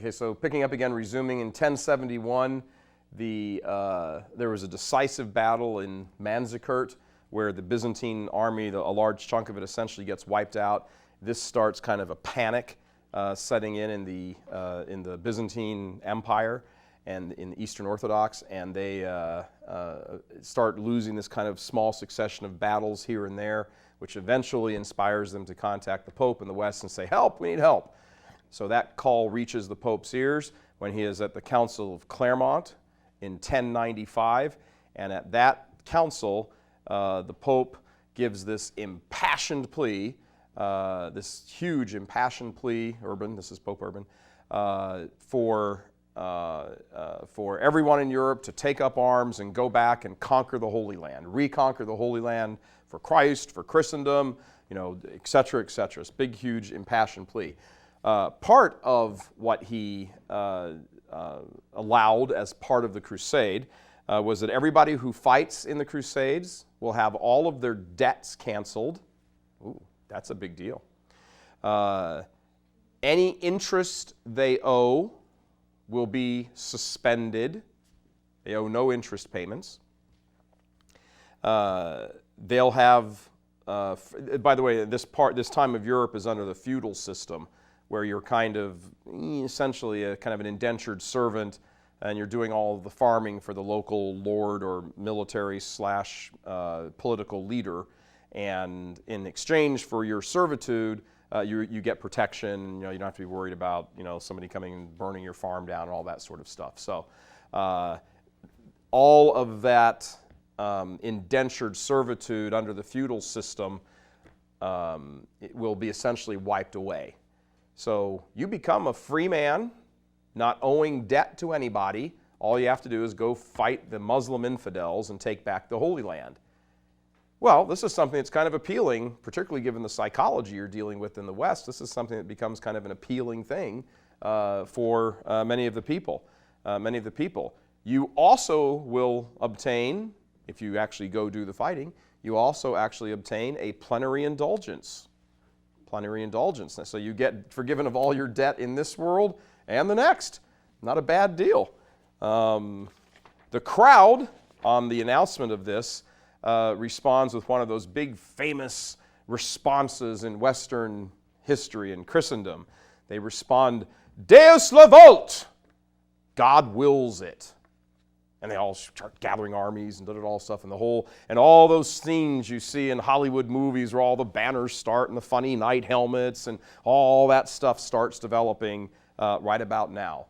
Okay, so picking up again, resuming in 1071, there was a decisive battle in Manzikert where the Byzantine army, a large chunk of it essentially gets wiped out. This starts kind of a panic setting in the Byzantine Empire and in the Eastern Orthodox, and they start losing this kind of small succession of battles here and there, which eventually inspires them to contact the Pope in the West and say, help, we need help. So that call reaches the Pope's ears when he is at the Council of Clermont in 1095, and at that council, the Pope gives this impassioned plea, this huge impassioned plea, Urban, this is Pope Urban, for everyone in Europe to take up arms and go back and conquer the Holy Land, reconquer the Holy Land for Christ, for Christendom, et cetera, et cetera. It's a big, huge, impassioned plea. Part of what he allowed as part of the crusade was that everybody who fights in the crusades will have all of their debts canceled. Ooh, that's a big deal. Any interest they owe will be suspended. They owe no interest payments. They'll have, by the way, this time of Europe is under the feudal system, where you're kind of essentially a kind of an indentured servant, and you're doing all of the farming for the local lord or military / political leader. And in exchange for your servitude, you get protection. You don't have to be worried about somebody coming and burning your farm down and all that sort of stuff. So all of that indentured servitude under the feudal system it will be essentially wiped away. So you become a free man, not owing debt to anybody. All you have to do is go fight the Muslim infidels and take back the Holy Land. Well, this is something that's kind of appealing, particularly given the psychology you're dealing with in the West. This is something that becomes kind of an appealing thing for many of the people. You also will obtain, if you actually go do the fighting, you also actually obtain a plenary indulgence. Plenary indulgence. So you get forgiven of all your debt in this world and the next. Not a bad deal. The crowd, on the announcement of this, responds with one of those big famous responses in Western history and Christendom. They respond, Deus le volt! God wills it. And they all start gathering armies and all stuff, and all those scenes you see in Hollywood movies where all the banners start and the funny knight helmets and all that stuff starts developing right about now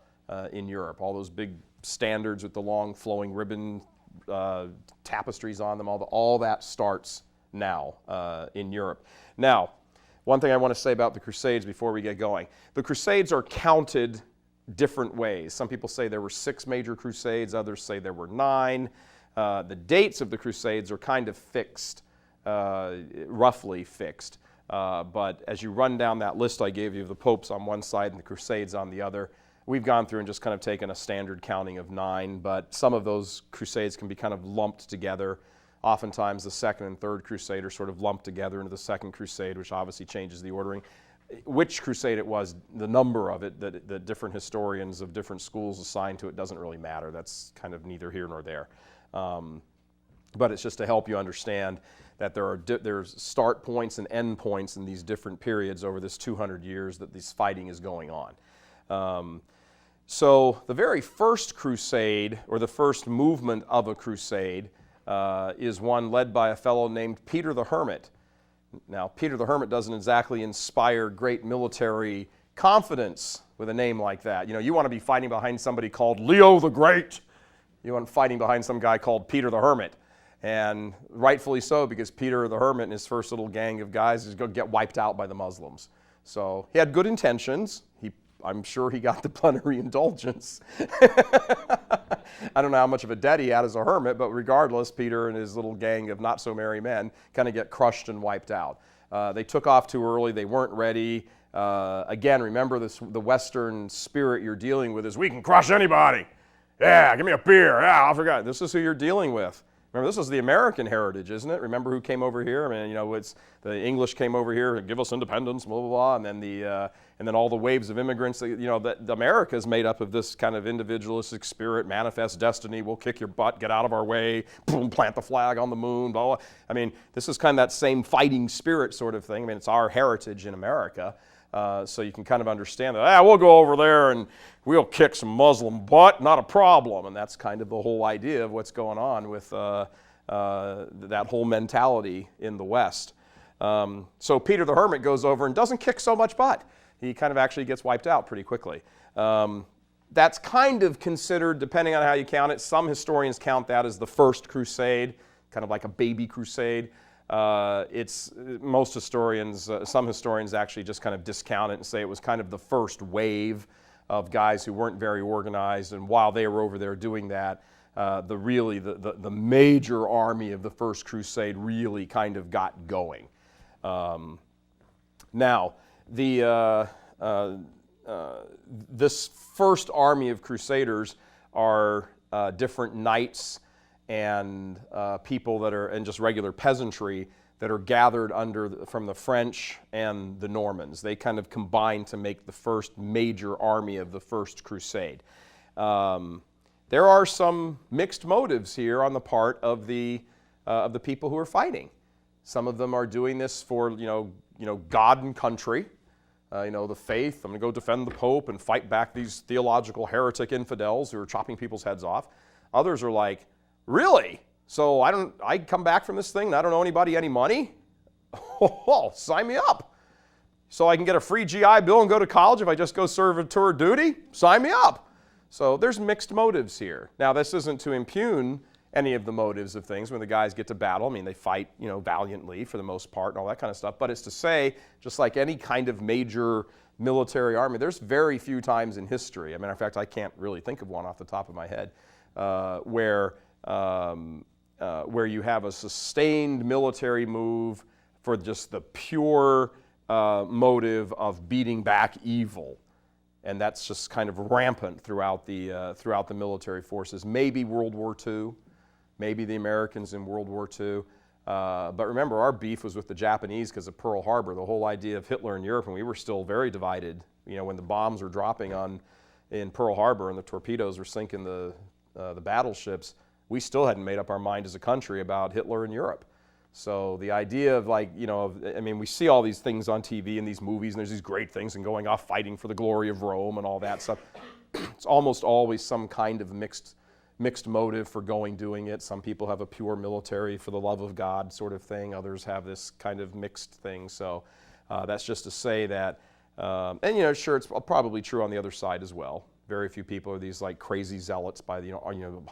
in Europe. All those big standards with the long flowing ribbon tapestries on them, all that starts now in Europe. Now, one thing I want to say about the Crusades before we get going. The Crusades are counted different ways. Some people say there were 6 major crusades, others say there were 9. The dates of the crusades are kind of fixed, roughly fixed. But as you run down that list I gave you of the popes on one side and the crusades on the other, we've gone through and just kind of taken a standard counting of 9, but some of those crusades can be kind of lumped together. Oftentimes the second and third crusade are sort of lumped together into the second crusade, which obviously changes the ordering. Which crusade it was, the number of it that different historians of different schools assign to it doesn't really matter. That's kind of neither here nor there. But it's just to help you understand that there's start points and end points in these different periods over this 200 years that this fighting is going on. So the very first crusade, or the first movement of a crusade, is one led by a fellow named Peter the Hermit. Now, Peter the Hermit doesn't exactly inspire great military confidence with a name like that. You want to be fighting behind somebody called Leo the Great. You want fighting behind some guy called Peter the Hermit. And rightfully so, because Peter the Hermit and his first little gang of guys is going to get wiped out by the Muslims. So he had good intentions. I'm sure he got the plenary indulgence. I don't know how much of a debt he had as a hermit, but regardless, Peter and his little gang of not-so-merry men kind of get crushed and wiped out. They took off too early. They weren't ready. Again, remember the Western spirit you're dealing with is, we can crush anybody. Yeah, give me a beer. Yeah, I forgot. This is who you're dealing with. Remember, this is the American heritage, isn't it? Remember who came over here? I mean, you know, it's the English came over here and give us independence, blah, blah, blah, and then all the waves of immigrants. You know, the America is made up of this kind of individualistic spirit, manifest destiny. We'll kick your butt, get out of our way, boom, plant the flag on the moon, blah, blah. I mean, this is kind of that same fighting spirit sort of thing. I mean, it's our heritage in America. So you can kind of understand that, we'll go over there and we'll kick some Muslim butt, not a problem. And that's kind of the whole idea of what's going on with that whole mentality in the West. So Peter the Hermit goes over and doesn't kick so much butt. He kind of actually gets wiped out pretty quickly. That's kind of considered, depending on how you count it, some historians count that as the First Crusade, kind of like a baby crusade. Most historians, some historians actually just kind of discount it and say it was kind of the first wave of guys who weren't very organized, and while they were over there doing that, the major army of the First Crusade really kind of got going. Now, this first army of crusaders are different knights and people that are, and just regular peasantry that are gathered from the French and the Normans. They kind of combine to make the first major army of the First Crusade. There are some mixed motives here on the part of the people who are fighting. Some of them are doing this for God and country, the faith. I'm going to go defend the Pope and fight back these theological heretic infidels who are chopping people's heads off. Others are like, really? So I come back from this thing and I don't owe anybody any money? Oh, sign me up. So I can get a free GI Bill and go to college if I just go serve a tour of duty? Sign me up. So there's mixed motives here. Now, this isn't to impugn any of the motives of things when the guys get to battle. I mean, they fight, valiantly for the most part and all that kind of stuff. But it's to say, just like any kind of major military army, there's very few times in history, in fact, I can't really think of one off the top of my head, where you have a sustained military move for just the pure motive of beating back evil. And that's just kind of rampant throughout the military forces. Maybe World War II, maybe the Americans in World War II. But remember, our beef was with the Japanese because of Pearl Harbor, the whole idea of Hitler in Europe, and we were still very divided. When the bombs were dropping in Pearl Harbor and the torpedoes were sinking the battleships, we still hadn't made up our mind as a country about Hitler in Europe. So the idea of we see all these things on TV and these movies, and there's these great things and going off fighting for the glory of Rome and all that stuff. It's almost always some kind of mixed motive for doing it. Some people have a pure military for the love of God sort of thing. Others have this kind of mixed thing. So that's just to say that, sure, it's probably true on the other side as well. Very few people are these like crazy zealots by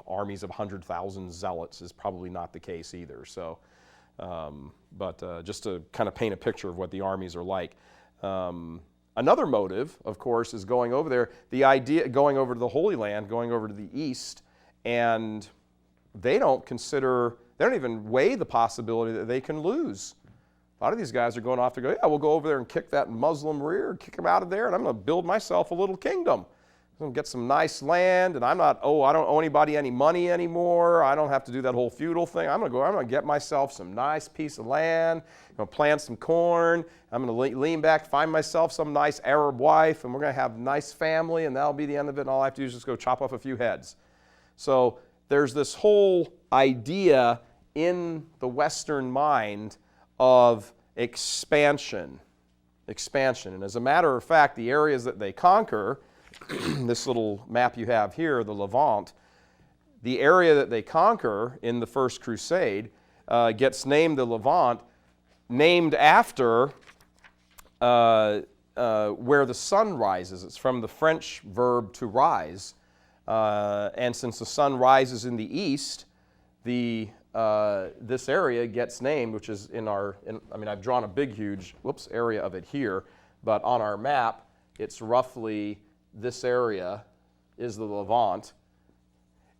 armies of 100,000 zealots is probably not the case either. So, just to kind of paint a picture of what the armies are like. Another motive, of course, is going over there. The idea going over to the Holy Land, going over to the east, and they don't even weigh the possibility that they can lose. A lot of these guys are going off to go, we'll go over there and kick that Muslim rear, kick them out of there, and I'm going to build myself a little kingdom. I'm going to get some nice land, and I don't owe anybody any money anymore. I don't have to do that whole feudal thing. I'm going to get myself some nice piece of land. I'm going to plant some corn. I'm going to lean back, find myself some nice Arab wife, and we're going to have a nice family, and that'll be the end of it, and all I have to do is just go chop off a few heads. So there's this whole idea in the Western mind of expansion. And as a matter of fact, the areas that they conquer, this little map you have here, the Levant, the area that they conquer in the First Crusade gets named the Levant, named after where the sun rises. It's from the French verb to rise. And since the sun rises in the east, this area gets named, which is I've drawn a big, huge, area of it here, but on our map, it's roughly this area is the Levant,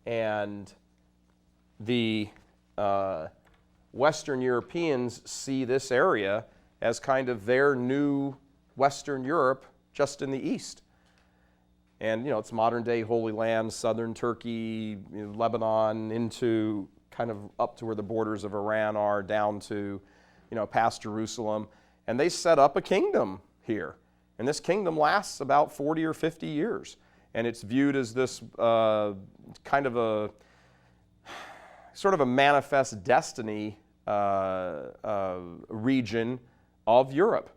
and the Western Europeans see this area as kind of their new Western Europe just in the east. And, it's modern-day Holy Land, southern Turkey, Lebanon, into kind of up to where the borders of Iran are, down to, past Jerusalem. And they set up a kingdom here. And this kingdom lasts about 40 or 50 years. And it's viewed as this kind of a sort of a manifest destiny region of Europe.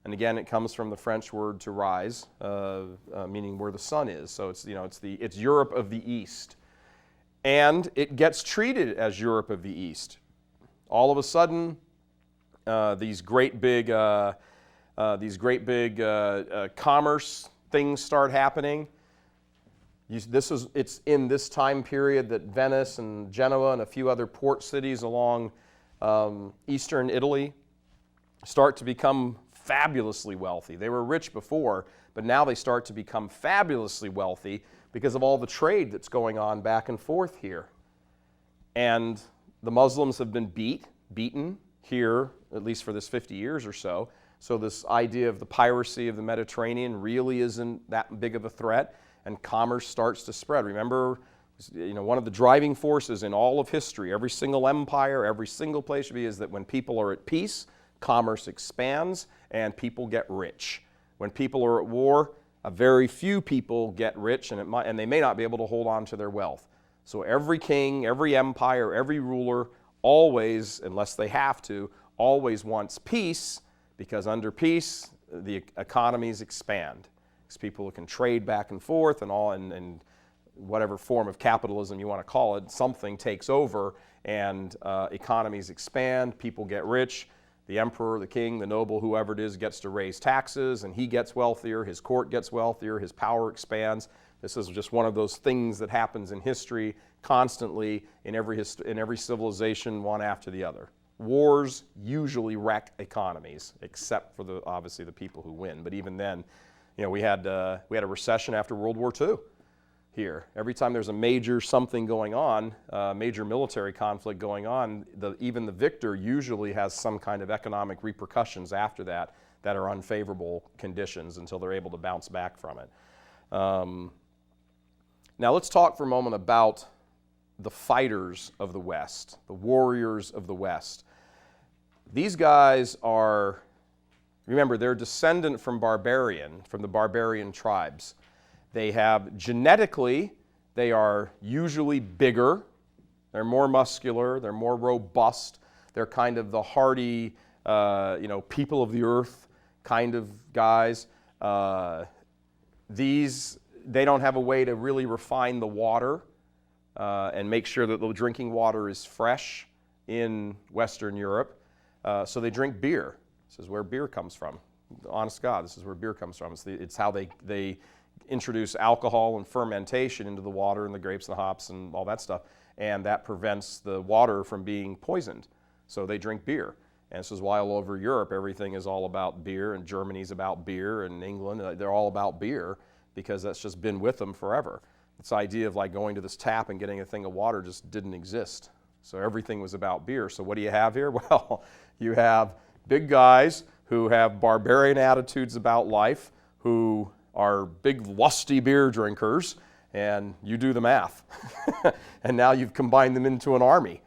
And again, it comes from the French word to rise, meaning where the sun is. So it's Europe of the East. And it gets treated as Europe of the East. All of a sudden, these great big commerce things start happening. It's in this time period that Venice and Genoa and a few other port cities along eastern Italy start to become fabulously wealthy. They were rich before, but now they start to become fabulously wealthy because of all the trade that's going on back and forth here. And the Muslims have been beaten here, at least for this 50 years or so. So this idea of the piracy of the Mediterranean really isn't that big of a threat, and commerce starts to spread. Remember, one of the driving forces in all of history, every single empire, every single place should be, is that when people are at peace, commerce expands and people get rich. When people are at war, a very few people get rich, and they may not be able to hold on to their wealth. So every king, every empire, every ruler always, unless they have to, always wants peace, because under peace, the economies expand. Because people can trade back and forth and whatever form of capitalism you want to call it, something takes over and economies expand, people get rich. The emperor, the king, the noble, whoever it is, gets to raise taxes, and he gets wealthier, his court gets wealthier, his power expands. This is just one of those things that happens in history constantly in every civilization, one after the other. Wars usually wreck economies, except for obviously the people who win. But even then, we had a recession after World War II here. Every time there's a major something going on, major military conflict going on, even the victor usually has some kind of economic repercussions after that are unfavorable conditions until they're able to bounce back from it. Now let's talk for a moment about the fighters of the West, the warriors of the West. These guys are, remember, they're descendant from the barbarian tribes. They have, genetically, they are usually bigger, they're more muscular, they're more robust, they're kind of the hardy, people of the earth kind of guys. They don't have a way to really refine the water and make sure that the drinking water is fresh in Western Europe. So they drink beer. This is where beer comes from. Honest God, this is where beer comes from. It's how they introduce alcohol and fermentation into the water and the grapes and the hops and all that stuff, and that prevents the water from being poisoned. So they drink beer. And this is why all over Europe everything is all about beer, and Germany's about beer, and England, they're all about beer, because that's just been with them forever. This idea of like going to this tap and getting a thing of water just didn't exist. So everything was about beer. So what do you have here? Well, you have big guys who have barbarian attitudes about life, who are big lusty beer drinkers, and you do the math. And now you've combined them into an army,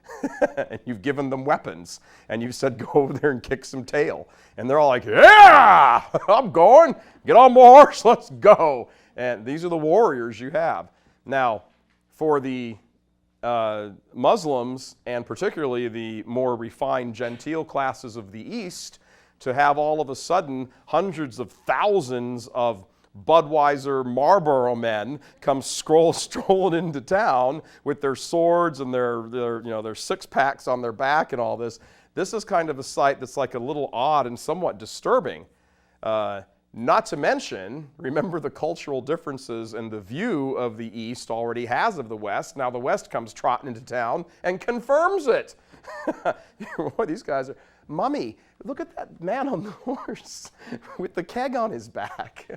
and you've given them weapons, and you've said, go over there and kick some tail. And they're all like, yeah, I'm going, get on my horse, let's go. And these are the warriors you have. Now, for the Muslims, and particularly the more refined genteel classes of the East, to have all of a sudden hundreds of thousands of Budweiser Marlboro men come strolling into town with their swords and their six-packs on their back and all this. This is kind of a sight that's like a little odd and somewhat disturbing. Not to mention, remember the cultural differences and the view of the East already has of the West. Now the West comes trotting into town and confirms it. Boy, these guys are, Mummy, look at that man on the horse with the keg on his back.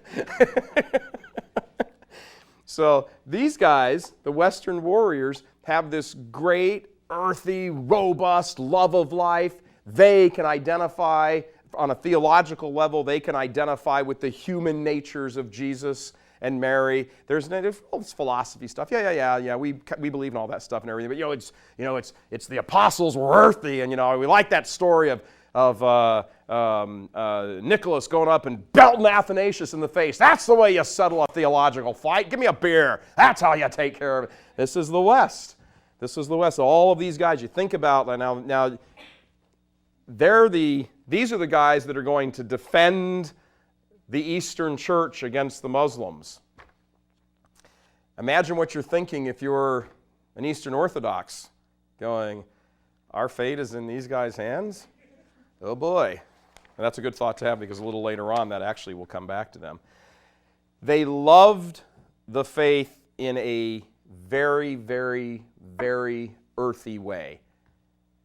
So these guys, the Western warriors, have this great, earthy, robust love of life. They can identify, on a theological level, they can identify with the human natures of Jesus and Mary. There's all this philosophy stuff. Yeah. We believe in all that stuff and everything. But it's the apostles were earthy, and we like that story of Nicholas going up and belting Athanasius in the face. That's the way you settle a theological fight. Give me a beer. That's how you take care of it. This is the West. All of these guys you think about now. These are the guys that are going to defend the Eastern Church against the Muslims. Imagine what you're thinking if you're an Eastern Orthodox going, our fate is in these guys' hands? Oh boy. And that's a good thought to have, because a little later on that actually will come back to them. They loved the faith in a very, very, very earthy way.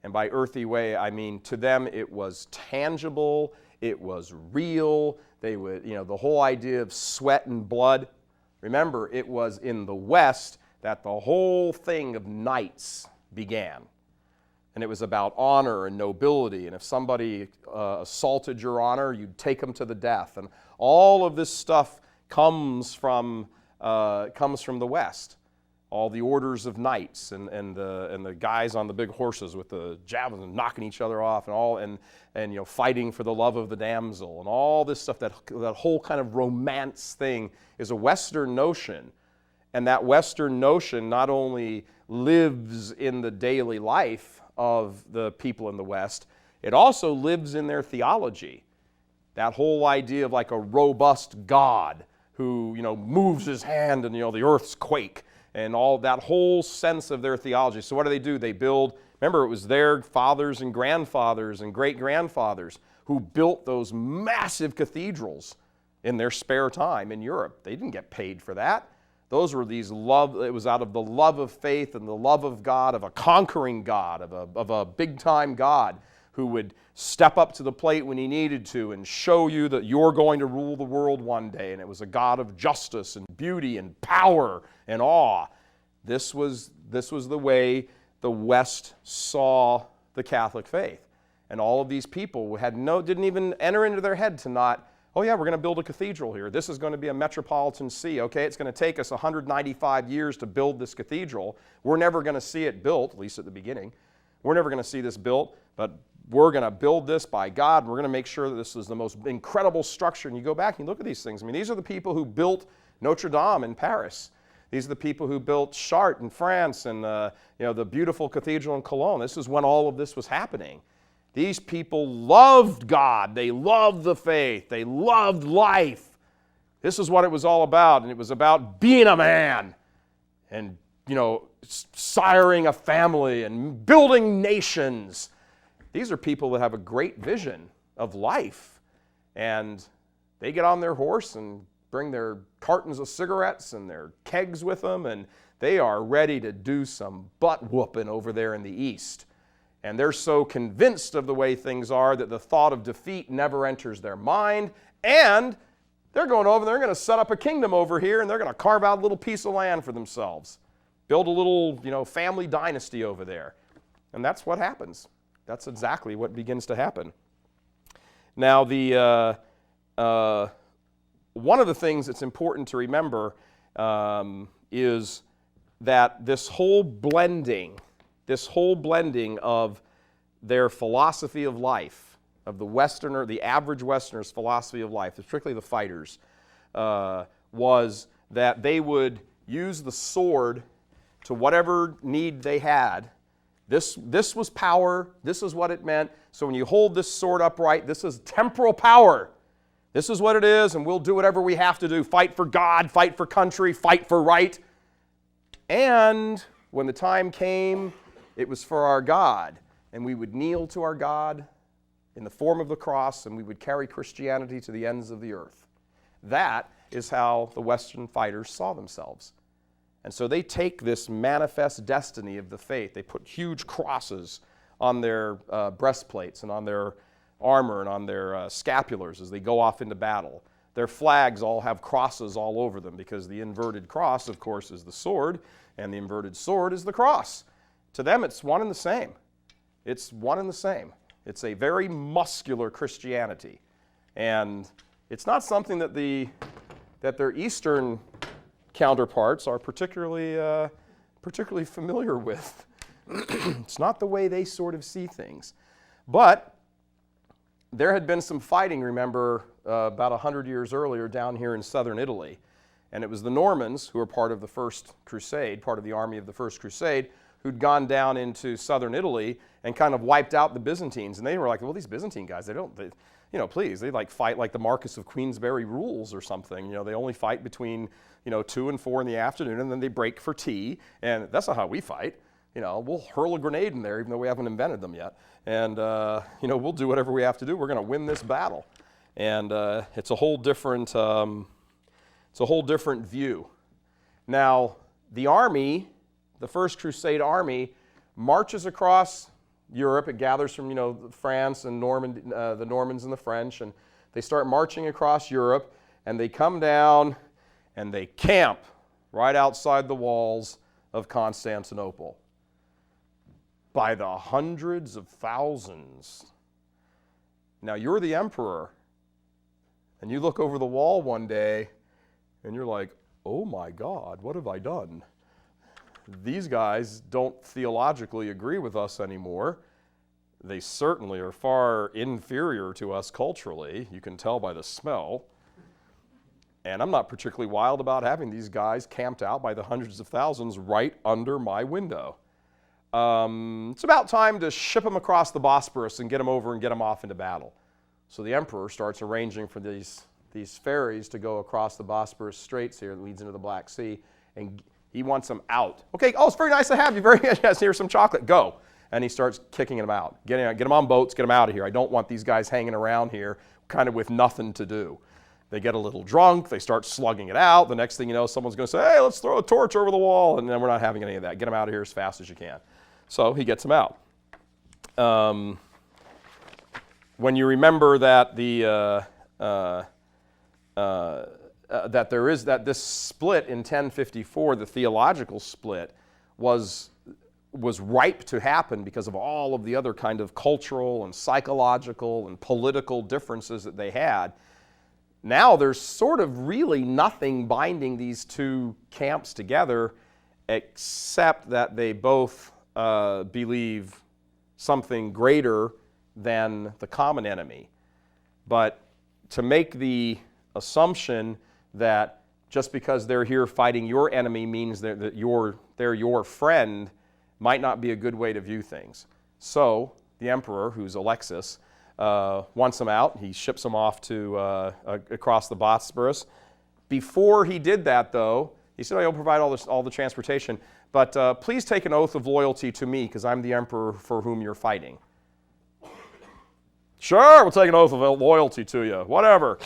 And by earthy way, I mean to them it was tangible, it was real. They would, the whole idea of sweat and blood. Remember, it was in the West that the whole thing of knights began. And it was about honor and nobility. And if somebody assaulted your honor, you'd take them to the death. And all of this stuff comes from the West. All the orders of knights and the guys on the big horses with the javelins knocking each other off and fighting for the love of the damsel and all this stuff. That whole kind of romance thing is a Western notion, and that Western notion not only lives in the daily life of the people in the West, it also lives in their theology. That whole idea of like a robust God who moves his hand and the earths quake. And all that whole sense of their theology. So what do? They build, remember it was their fathers and grandfathers and great-grandfathers who built those massive cathedrals in their spare time in Europe. They didn't get paid for that. Those were it was out of the love of faith and the love of God, of a conquering God, of a big-time God who would step up to the plate when he needed to and show you that you're going to rule the world one day. And it was a God of justice and beauty and power and awe. This was the way the West saw the Catholic faith. And all of these people didn't even enter into their head to not, oh yeah, we're going to build a cathedral here. This is going to be a metropolitan see. Okay, it's going to take us 195 years to build this cathedral. We're never going to see it built, at least at the beginning. We're never going to see this built, but we're going to build this by God. We're going to make sure that this is the most incredible structure. And you go back and you look at these things. I mean, these are the people who built Notre Dame in Paris. These are the people who built Chartres in France and the beautiful cathedral in Cologne. This is when all of this was happening. These people loved God. They loved the faith. They loved life. This is what it was all about. And it was about being a man and, siring a family and building nations. These are people that have a great vision of life. And they get on their horse and bring their cartons of cigarettes and their kegs with them, and they are ready to do some butt whooping over there in the East. And they're so convinced of the way things are that the thought of defeat never enters their mind, and they're going over, they're going to set up a kingdom over here, and they're going to carve out a little piece of land for themselves. Build a little, family dynasty over there. And that's what happens. That's exactly what begins to happen. Now, one of the things that's important to remember is that this whole blending of their philosophy of life, of the average Westerner's philosophy of life, particularly the fighters, was that they would use the sword to whatever need they had. This was power. This is what it meant. So when you hold this sword upright, this is temporal power. This is what it is, and we'll do whatever we have to do. Fight for God, fight for country, fight for right. And when the time came, it was for our God. And we would kneel to our God in the form of the cross, and we would carry Christianity to the ends of the earth. That is how the Western fighters saw themselves. And so they take this manifest destiny of the faith. They put huge crosses on their breastplates and on their armor and on their scapulars as they go off into battle. Their flags all have crosses all over them because the inverted cross, of course, is the sword, and the inverted sword is the cross. To them, it's one and the same. It's one and the same. It's a very muscular Christianity. And it's not something that the that their Eastern counterparts are particularly familiar with. It's not the way they sort of see things. But there had been some fighting, remember, about 100 years earlier down here in southern Italy. And it was the Normans, who were part of the First Crusade, part of the army of the First Crusade, who'd gone down into southern Italy and kind of wiped out the Byzantines. And they were like, well, these Byzantine guys, they like fight like the Marquis of Queensberry rules or something. They only fight between, 2 and 4 in the afternoon, and then they break for tea. And that's not how we fight. We'll hurl a grenade in there, even though we haven't invented them yet. And, we'll do whatever we have to do. We're going to win this battle. And it's a whole different view. Now, the army, the First Crusade army, marches across Europe. It gathers from, France and the Normans and the French, and they start marching across Europe, and they come down and they camp right outside the walls of Constantinople by the hundreds of thousands. Now, you're the emperor, and you look over the wall one day, and you're like, oh my God, what have I done? These guys don't theologically agree with us anymore. They certainly are far inferior to us culturally. You can tell by the smell. And I'm not particularly wild about having these guys camped out by the hundreds of thousands right under my window. It's about time to ship them across the Bosporus and get them over and get them off into battle. So the emperor starts arranging for these ferries to go across the Bosporus Straits here that leads into the Black Sea, and he wants them out. Okay, oh, it's very nice to have you. Very yes, here's some chocolate. Go. And he starts kicking them out. Get them on boats, get them out of here. I don't want these guys hanging around here kind of with nothing to do. They get a little drunk, they start slugging it out. The next thing you know, someone's going to say, hey, let's throw a torch over the wall, and then we're not having any of that. Get them out of here as fast as you can. So he gets them out. When you remember that this split in 1054, the theological split, was ripe to happen because of all of the other kind of cultural and psychological and political differences that they had. Now there's sort of really nothing binding these two camps together except that they both believe something greater than the common enemy. But to make the assumption that just because they're here fighting your enemy means that they're your friend might not be a good way to view things. So the emperor, who's Alexis, wants them out. He ships them off to across the Bosporus. Before he did that, though, he said, I'll provide all the transportation, but please take an oath of loyalty to me because I'm the emperor for whom you're fighting. Sure, we'll take an oath of loyalty to you. Whatever.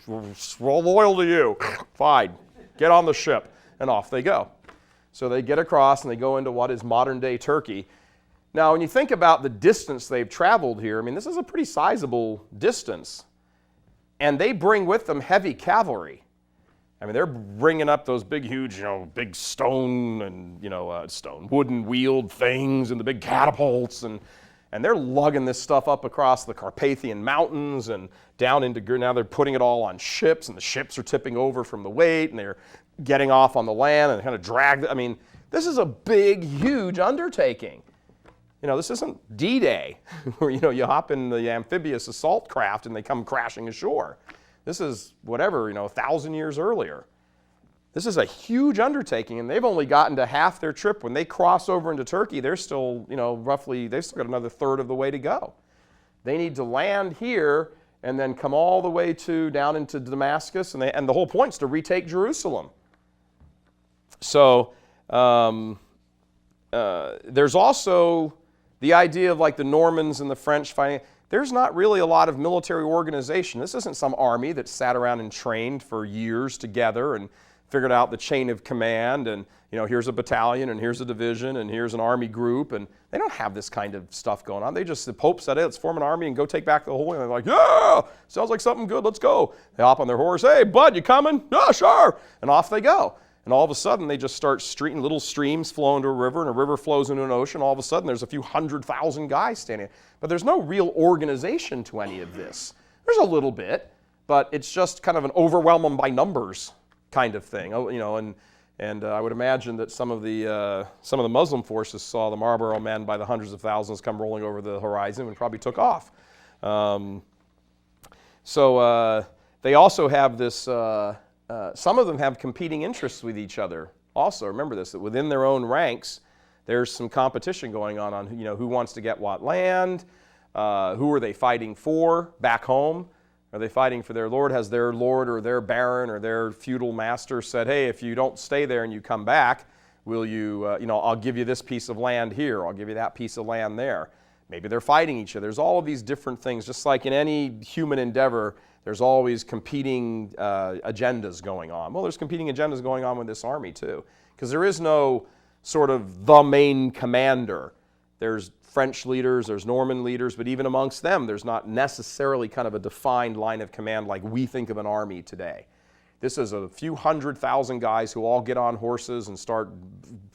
We're loyal to you. Fine. Get on the ship. And off they go. So they get across and they go into what is modern-day Turkey. Now, when you think about the distance they've traveled here, I mean, this is a pretty sizable distance. And they bring with them heavy cavalry. I mean, they're bringing up those big, huge, big stone and, wooden wheeled things and the big catapults. And they're lugging this stuff up across the Carpathian Mountains and down into, now they're putting it all on ships, and the ships are tipping over from the weight, and they're getting off on the land and kind of drag. I mean, this is a big, huge undertaking. This isn't D-Day, where, you hop in the amphibious assault craft and they come crashing ashore. This is, 1,000 years earlier. This is a huge undertaking, and they've only gotten to half their trip. When they cross over into Turkey, they're still, they've still got another third of the way to go. They need to land here and then come all the way down into Damascus, and the whole point is to retake Jerusalem. So there's also the idea of like the Normans and the French fighting. There's not really a lot of military organization. This isn't some army that sat around and trained for years together and figured out the chain of command, and here's a battalion, and here's a division, and here's an army group, and they don't have this kind of stuff going on. The Pope said, hey, let's form an army and go take back the Holy Land. They're like, yeah, sounds like something good, let's go. They hop on their horse, hey, bud, you coming? Yeah, sure. And off they go. And all of a sudden, they just start little streams flow into a river, and a river flows into an ocean. All of a sudden, there's a few 100,000 guys standing. But there's no real organization to any of this. There's a little bit, but it's just kind of an overwhelm them by numbers kind of thing. And I would imagine that some of the Muslim forces saw the Marlboro men by the hundreds of thousands come rolling over the horizon and probably took off. So they also have this. Some of them have competing interests with each other. Also, remember this: that within their own ranks, there's some competition going on who wants to get what land, who are they fighting for back home. Are they fighting for their lord? Has their lord or their baron or their feudal master said, hey, if you don't stay there and you come back, will you, I'll give you this piece of land here, I'll give you that piece of land there. Maybe they're fighting each other. There's all of these different things. Just like in any human endeavor, there's always competing agendas going on. Well, there's competing agendas going on with this army too, because there is no sort of the main commander. There's French leaders, there's Norman leaders, but even amongst them, there's not necessarily kind of a defined line of command like we think of an army today. This is a few 100,000 guys who all get on horses and start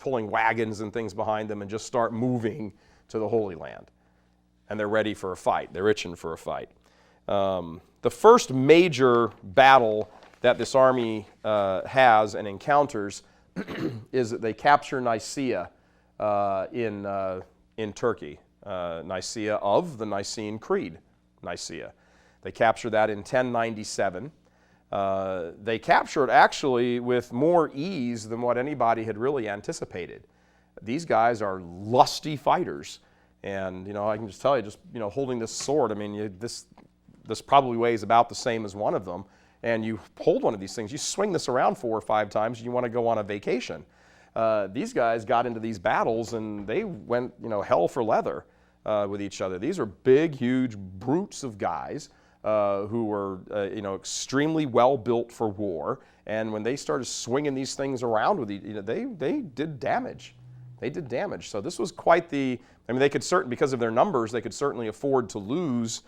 pulling wagons and things behind them and just start moving to the Holy Land. And they're ready for a fight. They're itching for a fight. The first major battle that this army has and encounters is that they capture Nicaea in Turkey. Nicaea of the Nicene Creed, Nicaea. They capture that in 1097. They capture it actually with more ease than what anybody had really anticipated. These guys are lusty fighters. And, I can just tell you, holding this sword, this probably weighs about the same as one of them. And you hold one of these things, you swing this around 4 or 5 times, and you want to go on a vacation. These guys got into these battles and they went, hell for leather with each other. These are big, huge brutes of guys who were, extremely well built for war. And when they started swinging these things around with they did damage. They did damage. So this was quite the. They could because of their numbers, they could certainly afford to lose,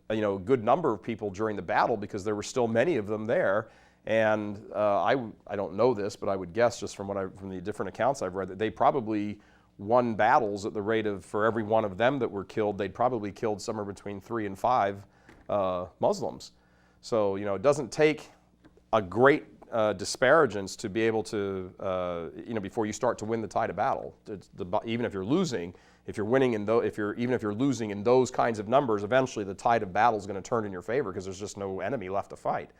a good number of people during the battle because there were still many of them there. And I don't know this, but I would guess just from the different accounts I've read that they probably won battles at the rate of, for every one of them that were killed, they'd probably killed somewhere between 3 and 5 Muslims. So it doesn't take a great disparagence to be able to before you start to win the tide of battle. Even if you're losing, if you're winning even if you're losing in those kinds of numbers, eventually the tide of battle is going to turn in your favor because there's just no enemy left to fight.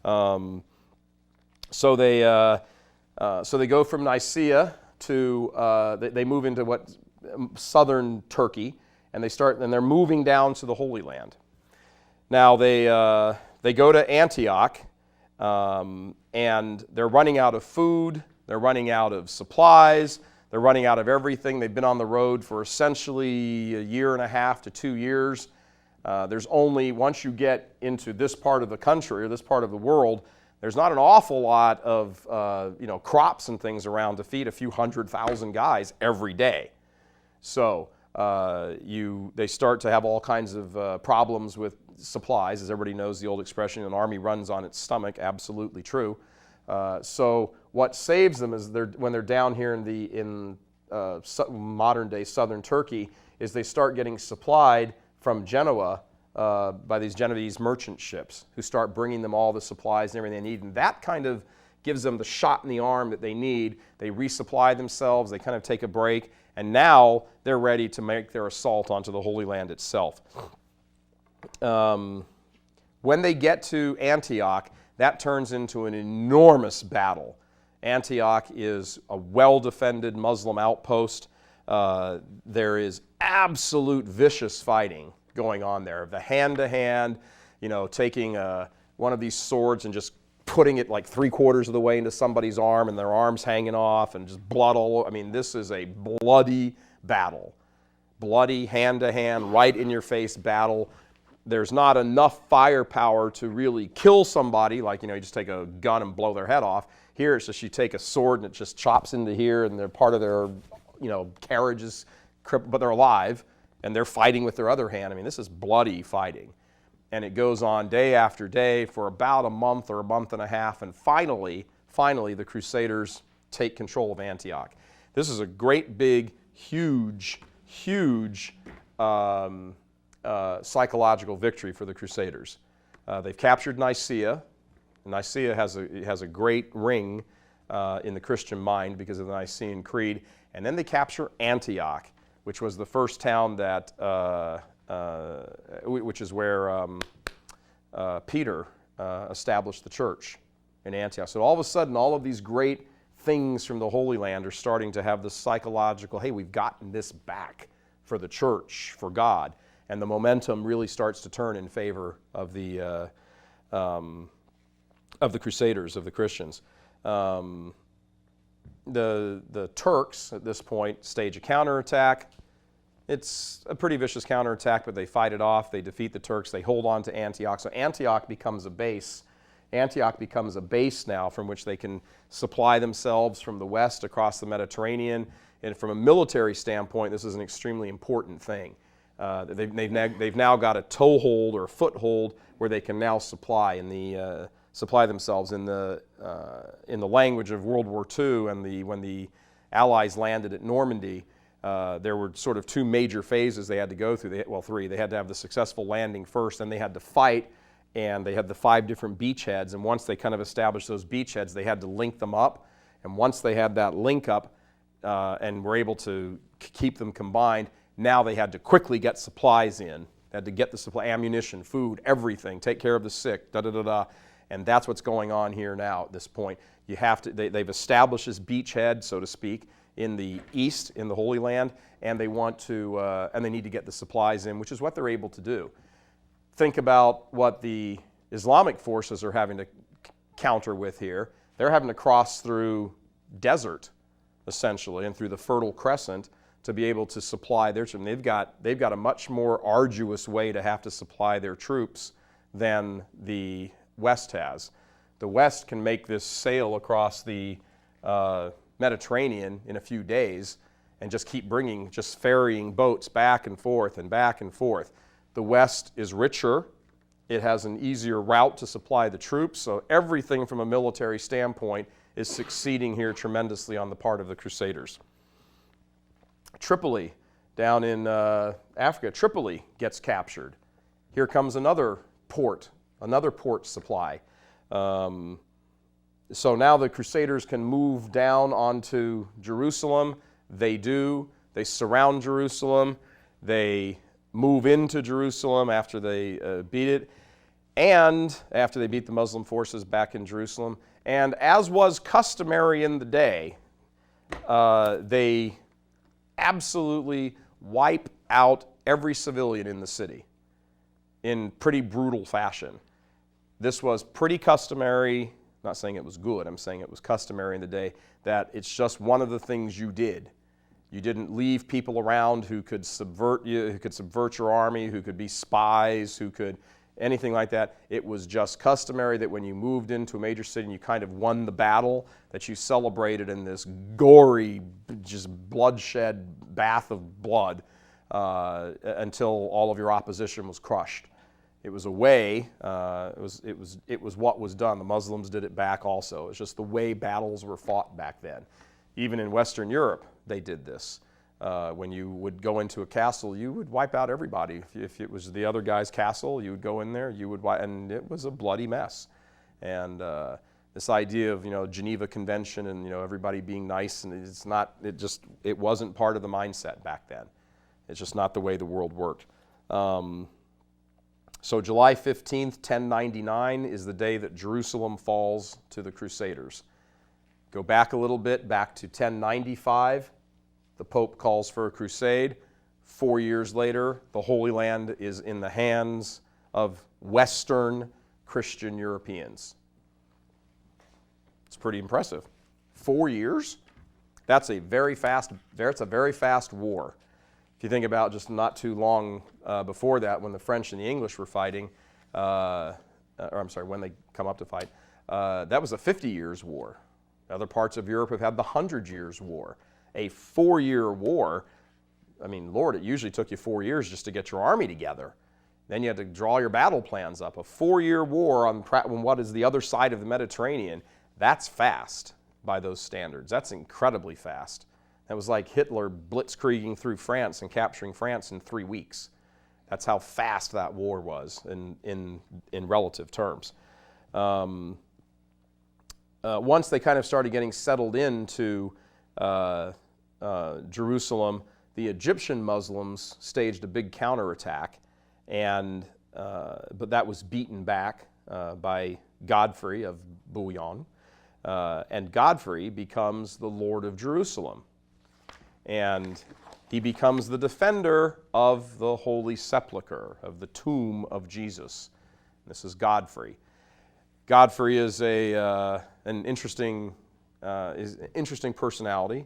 So they go from Nicaea to they move into southern Turkey, and they're moving down to the Holy Land. Now they go to Antioch, and they're running out of food, they're running out of supplies, they're running out of everything. They've been on the road for essentially 1.5 to 2 years. There's only, once you get into this part of the country or this part of the world, there's not an awful lot of crops and things around to feed a few 100,000 guys every day. So they start to have all kinds of problems with supplies. As everybody knows, the old expression, an army runs on its stomach, absolutely true. So what saves them is when they're down here in modern day southern Turkey, is they start getting supplied from Genoa by these Genovese merchant ships who start bringing them all the supplies and everything they need. And that kind of gives them the shot in the arm that they need. They resupply themselves, they kind of take a break, and now they're ready to make their assault onto the Holy Land itself. When they get to Antioch, that turns into an enormous battle. Antioch is a well-defended Muslim outpost. There is absolute vicious fighting going on there. The hand-to-hand, taking one of these swords and just putting it like 3/4 of the way into somebody's arm and their arms hanging off and just blood all over. This is a bloody battle. Bloody, hand-to-hand, right-in-your-face battle. There's not enough firepower to really kill somebody, like, you just take a gun and blow their head off. Here, it's just you take a sword and it just chops into here and they're part of their, carriage is crippled, but they're alive and they're fighting with their other hand. This is bloody fighting. And it goes on day after day for about a month or a month and a half, and finally, the Crusaders take control of Antioch. This is a great big, huge psychological victory for the Crusaders. They've captured Nicaea. Nicaea has a great ring in the Christian mind because of the Nicene Creed. And then they capture Antioch, which was the first town that, which is where Peter established the church in Antioch. So all of a sudden, all of these great things from the Holy Land are starting to have this psychological, hey, we've gotten this back for the church, for God. And the momentum really starts to turn in favor of the Crusaders, of the Christians. The Turks, at this point, stage a counterattack. It's a pretty vicious counterattack, but they fight it off. They defeat the Turks. They hold on to Antioch. So Antioch becomes a base. Antioch becomes a base now from which they can supply themselves from the west across the Mediterranean. And from a military standpoint, this is an extremely important thing. They've now got a toehold or a foothold where they can now supply themselves in the language of World War II. And when the Allies landed at Normandy, there were sort of two major phases they had to go through. Three. They had to have the successful landing first, then they had to fight, and they had the 5 different beachheads. And once they kind of established those beachheads, they had to link them up. And once they had that link up and were able to keep them combined, now they had to quickly get supplies in. They had to get the supply, ammunition, food, everything, take care of the sick, da-da-da-da. And that's what's going on here now at this point. You have to, they've established this beachhead, so to speak, in the east, in the Holy Land, and they want to, and they need to get the supplies in, which is what they're able to do. Think about what the Islamic forces are having to counter with here. They're having to cross through desert, essentially, and through the Fertile Crescent to be able to supply their troops. They've got a much more arduous way to have to supply their troops than the West has. The West can make this sail across the Mediterranean in a few days and just keep just ferrying boats back and forth and back and forth. The West is richer. It has an easier route to supply the troops, so everything from a military standpoint is succeeding here tremendously on the part of the Crusaders. Tripoli, down in Africa, Tripoli gets captured. Here comes another port supply. So now the Crusaders can move down onto Jerusalem. They do. They surround Jerusalem. They move into Jerusalem after they beat it, and after they beat the Muslim forces back in Jerusalem. And as was customary in the day, they absolutely wipe out every civilian in the city in pretty brutal fashion. This was pretty customary. I'm not saying it was good, I'm saying it was customary in the day, that it's just one of the things you did. You didn't leave people around who could subvert you, who could subvert your army, who could be spies, who could anything like that. It was just customary that when you moved into a major city and you kind of won the battle, that you celebrated in this gory, just bloodshed bath of blood until all of your opposition was crushed. It was a way, it was what was done. The Muslims did it back also. It's just the way battles were fought back then. Even in Western Europe, they did this. When you would go into a castle, you would wipe out everybody. If it was the other guy's castle, you would go in there, you would wipe, and it was a bloody mess. And this idea of Geneva Convention and everybody being nice, and it wasn't part of the mindset back then. It's just not the way the world worked. So July 15th, 1099 is the day that Jerusalem falls to the Crusaders. Go back a little bit, back to 1095. The Pope calls for a crusade. 4 years later, the Holy Land is in the hands of Western Christian Europeans. It's pretty impressive. 4 years? That's a very fast war. If you think about just not too long before that, when the French and the English were fighting, when they come up to fight, that was a 50 years war. Other parts of Europe have had the 100 years war. A 4-year war, I mean, Lord, it usually took you 4 years just to get your army together. Then you had to draw your battle plans up. A 4-year war on what is the other side of the Mediterranean, that's fast by those standards. That's incredibly fast. That was like Hitler blitzkrieging through France and capturing France in 3 weeks. That's how fast that war was in relative terms. Once they kind of started getting settled into Jerusalem, the Egyptian Muslims staged a big counterattack, but that was beaten back by Godfrey of Bouillon, and Godfrey becomes the Lord of Jerusalem, and he becomes the defender of the Holy Sepulchre, of the tomb of Jesus. This is Godfrey. Godfrey is an interesting personality.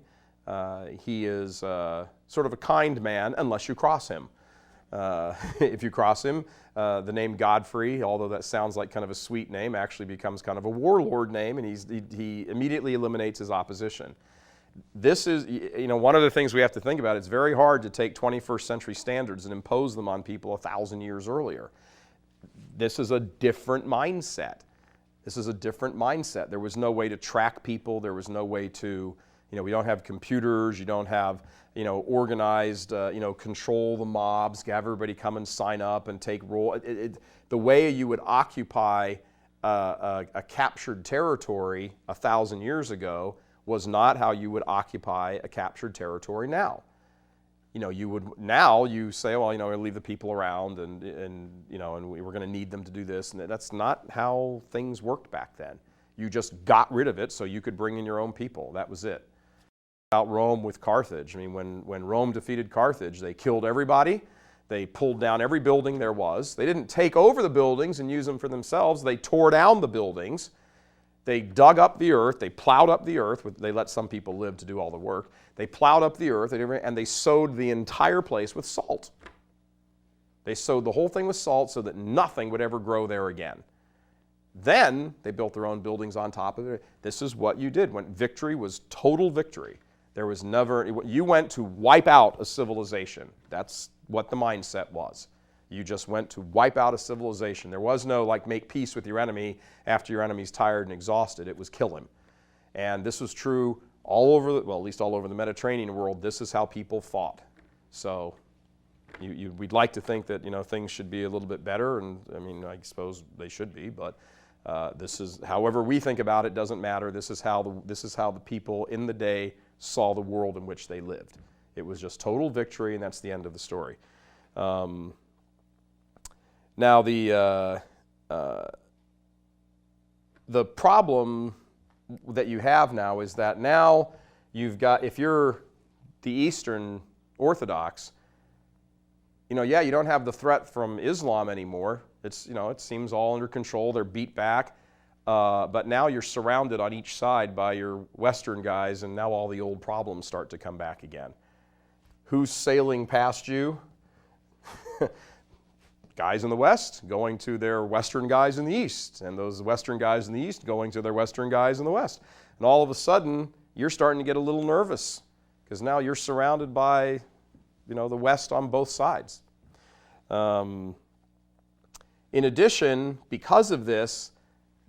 He is sort of a kind man unless you cross him. If you cross him, the name Godfrey, although that sounds like kind of a sweet name, actually becomes kind of a warlord name, and he immediately eliminates his opposition. This is, one of the things we have to think about. It's very hard to take 21st century standards and impose them on people 1,000 years earlier. This is a different mindset. There was no way to track people. There was no way to, we don't have computers. You don't have, organized, control the mobs, have everybody come and sign up and take roll. The way you would occupy a captured territory 1,000 years ago was not how you would occupy a captured territory now. You say, well, we'll leave the people around and we were going to need them to do this. And that's not how things worked back then. You just got rid of it so you could bring in your own people. That was it. About Rome with Carthage. When Rome defeated Carthage, they killed everybody. They pulled down every building there was. They didn't take over the buildings and use them for themselves. They tore down the buildings. They dug up the earth. They plowed up the earth. They let some people live to do all the work. They plowed up the earth and they sowed the entire place with salt. They sowed the whole thing with salt so that nothing would ever grow there again. Then they built their own buildings on top of it. This is what you did when victory was total victory. There was never, you went to wipe out a civilization. That's what the mindset was. You just went to wipe out a civilization. There was no make peace with your enemy after your enemy's tired and exhausted. It was kill him. And this was true all over, at least all over the Mediterranean world. This is how people fought. So we'd like to think that, things should be a little bit better, and I suppose they should be, but this is, however we think about it, doesn't matter. This is how the people in the day saw the world in which they lived. It was just total victory, and that's the end of the story. Now the problem that you have now is that now you've got, if you're the Eastern Orthodox, you don't have the threat from Islam anymore. It's, it seems all under control. They're beat back. But now you're surrounded on each side by your Western guys, and now all the old problems start to come back again. Who's sailing past you? Guys in the West going to their Western guys in the East, and those Western guys in the East going to their Western guys in the West. And all of a sudden, you're starting to get a little nervous because now you're surrounded by, the West on both sides. In addition, because of this,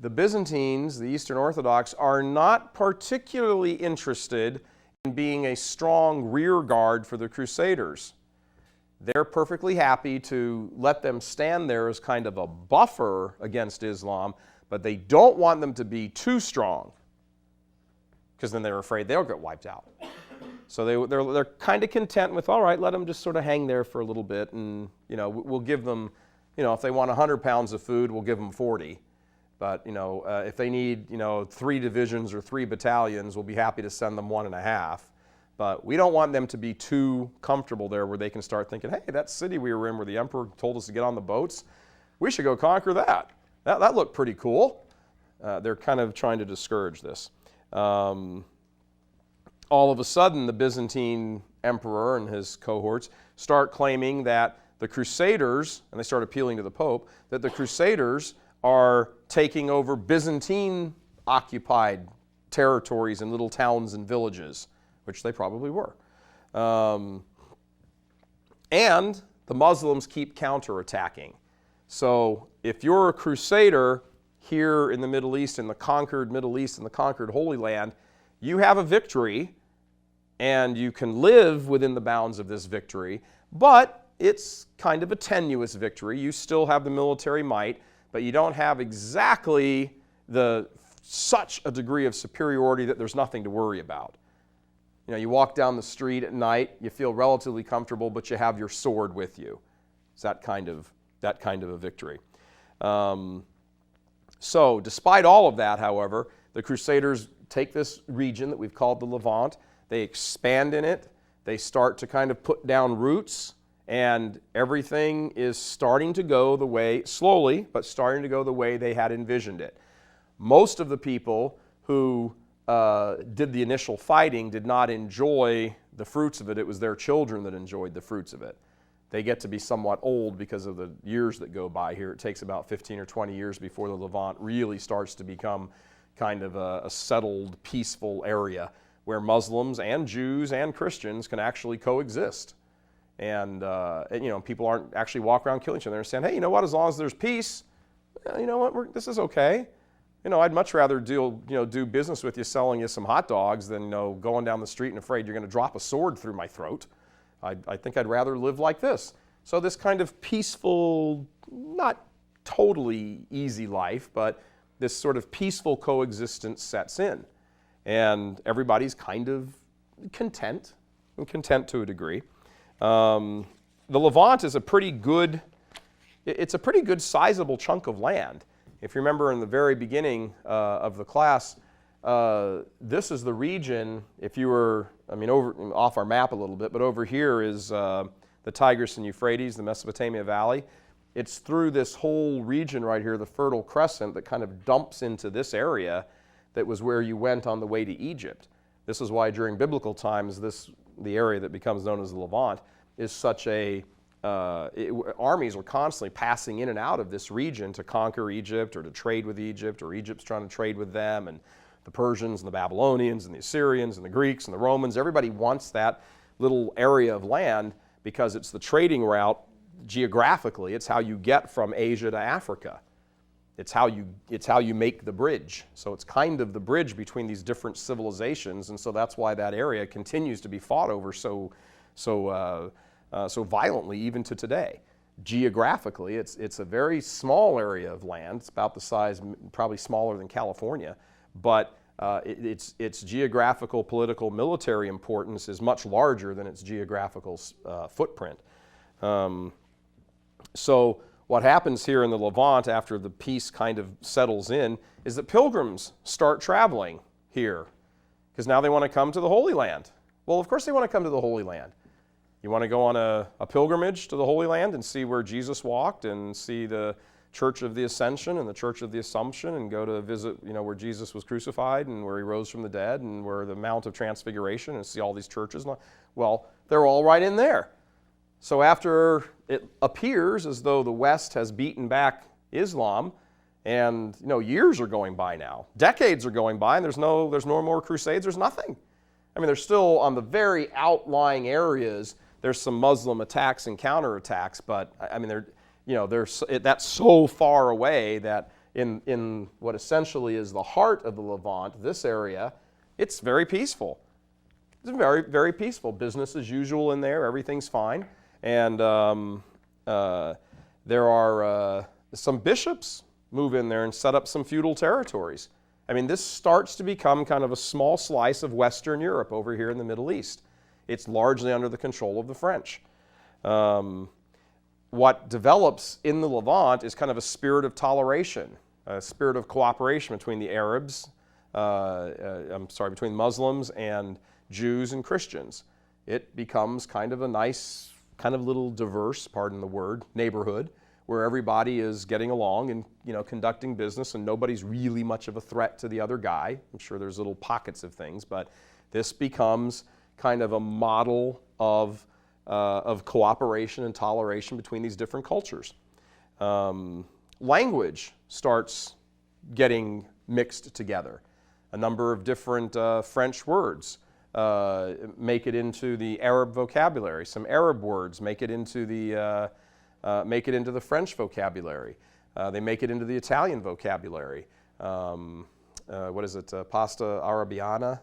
the Byzantines, the Eastern Orthodox, are not particularly interested in being a strong rear guard for the Crusaders. They're perfectly happy to let them stand there as kind of a buffer against Islam, but they don't want them to be too strong because then they're afraid they'll get wiped out. So they're kind of content with, all right, let them just sort of hang there for a little bit, and we'll give them, if they want 100 pounds of food, we'll give them 40. But if they need 3 divisions or 3 battalions, we'll be happy to send them 1.5. But we don't want them to be too comfortable there where they can start thinking, hey, that city we were in where the emperor told us to get on the boats, we should go conquer that. That looked pretty cool. They're kind of trying to discourage this. All of a sudden, the Byzantine emperor and his cohorts start claiming that the Crusaders, and they start appealing to the Pope, that the Crusaders are taking over Byzantine-occupied territories and little towns and villages, which they probably were. And the Muslims keep counterattacking. So if you're a crusader here in the Middle East, in the conquered Middle East, in the conquered Holy Land, you have a victory, and you can live within the bounds of this victory, but it's kind of a tenuous victory. You still have the military might, but you don't have exactly such a degree of superiority that there's nothing to worry about. You know, you walk down the street at night, you feel relatively comfortable, but you have your sword with you. It's that kind of a victory. So despite all of that, however, the Crusaders take this region that we've called the Levant, they expand in it, they start to kind of put down roots, and everything is starting to go the way, slowly, but starting to go the way they had envisioned it. Most of the people who did the initial fighting did not enjoy the fruits of it. It was their children that enjoyed the fruits of it. They get to be somewhat old because of the years that go by here. It takes about 15 or 20 years before the Levant really starts to become kind of a settled, peaceful area where Muslims and Jews and Christians can actually coexist. And you know, people aren't actually walk around killing each other. They're saying, hey, you know what, as long as there's peace, you know what, this is okay. You know, I'd much rather do business with you selling you some hot dogs than, you know, going down the street and afraid you're going to drop a sword through my throat. I think I'd rather live like this. So this kind of peaceful, not totally easy life, but this sort of peaceful coexistence sets in. And everybody's kind of content, and content to a degree. The Levant is a pretty good sizable chunk of land. If you remember in the very beginning of the class, this is the region, if you were, over off our map a little bit, but over here is the Tigris and Euphrates, the Mesopotamia Valley. It's through this whole region right here, the Fertile Crescent, that kind of dumps into this area that was where you went on the way to Egypt. This is why during biblical times, the area that becomes known as the Levant is such a armies were constantly passing in and out of this region to conquer Egypt or to trade with Egypt, or Egypt's trying to trade with them, and the Persians and the Babylonians and the Assyrians and the Greeks and the Romans. Everybody wants that little area of land because it's the trading route geographically. It's how you get from Asia to Africa. It's how you make the bridge. So it's kind of the bridge between these different civilizations, and so that's why that area continues to be fought over so violently even to today. Geographically, it's a very small area of land. It's about the size, probably smaller than California, but its geographical, political, military importance is much larger than its geographical footprint. So what happens here in the Levant after the peace kind of settles in is that pilgrims start traveling here because now they want to come to the Holy Land. Well, of course they want to come to the Holy Land. You want to go on a pilgrimage to the Holy Land and see where Jesus walked and see the Church of the Ascension and the Church of the Assumption, and go to visit, where Jesus was crucified and where he rose from the dead and where the Mount of Transfiguration, and see all these churches. Well, they're all right in there. So after it appears as though the West has beaten back Islam, and years are going by now, decades are going by, and there's no more crusades, there's nothing. There's still on the very outlying areas, there's some Muslim attacks and counterattacks, but that's so far away that in what essentially is the heart of the Levant, this area, it's very peaceful. It's very, very peaceful. Business as usual in there. Everything's fine. And there are some bishops move in there and set up some feudal territories. This starts to become kind of a small slice of Western Europe over here in the Middle East. It's largely under the control of the French. What develops in the Levant is kind of a spirit of toleration, a spirit of cooperation between the Arabs, between Muslims and Jews and Christians. It becomes kind of a nice, kind of little diverse, pardon the word, neighborhood where everybody is getting along and conducting business, and nobody's really much of a threat to the other guy. I'm sure there's little pockets of things, but this becomes kind of a model of cooperation and toleration between these different cultures. Language starts getting mixed together. A number of different French words make it into the Arab vocabulary. Some Arab words make it into the French vocabulary. They make it into the Italian vocabulary. What is it? Pasta Arabiana?